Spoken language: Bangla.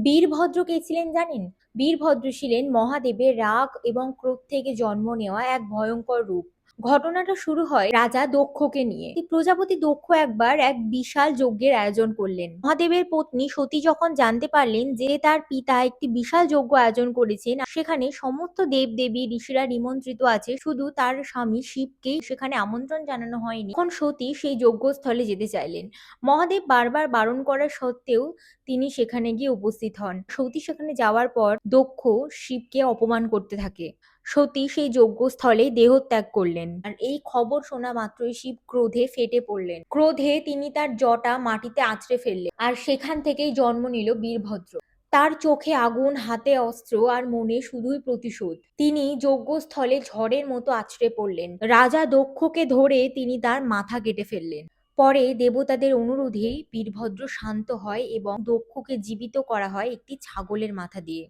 বীরভদ্র কে ছিলেন জানেন? বীরভদ্র ছিলেন মহাদেবের রাগ এবং ক্রোধ থেকে জন্ম নেওয়া এক ভয়ঙ্কর রূপ। ঘটনাটা শুরু হয় রাজা দক্ষকে নিয়ে। এই প্রজাপতি দক্ষ একবার এক বিশাল যজ্ঞের আয়োজন করলেন। মহাদেবের পত্নী সতী যখন জানতে পারলেন যে তার পিতা একটি বিশাল যজ্ঞ আয়োজন করেছেন, সেখানে সমস্ত দেবদেবী ঋষিরা নিমন্ত্রিত আছে, শুধু তার স্বামী শিবকেই সেখানে আমন্ত্রণ জানানো হয়নি, তখন সতী সেই যজ্ঞস্থলে যেতে চাইলেন। মহাদেব বারবার বারণ করা সত্ত্বেও তিনি সেখানে গিয়ে উপস্থিত হন। সতী সেখানে যাওয়ার পর দক্ষ শিবকে অপমান করতে থাকে। সতী সেই যজ্ঞস্থলে দেহত্যাগ করলেন। আর এই খবর শোনা মাত্রই শিব ক্রোধে ফেটে পড়লেন। ক্রোধে তিনি তার জটা মাটিতে আঁচড়ে ফেললেন। আর সেখান থেকেই জন্ম নিল বীরভদ্র। তার চোখে আগুন, হাতে অস্ত্র আর মনে শুধুই প্রতিশোধ। তিনি যজ্ঞস্থলে ঝড়ের মতো আছড়ে পড়লেন। রাজা দক্ষকে ধরে তিনি তার মাথা কেটে ফেললেন। পরে দেবতাদের অনুরোধে বীরভদ্র শান্ত হয় এবং দক্ষকে জীবিত করা হয় একটি ছাগলের মাথা দিয়ে।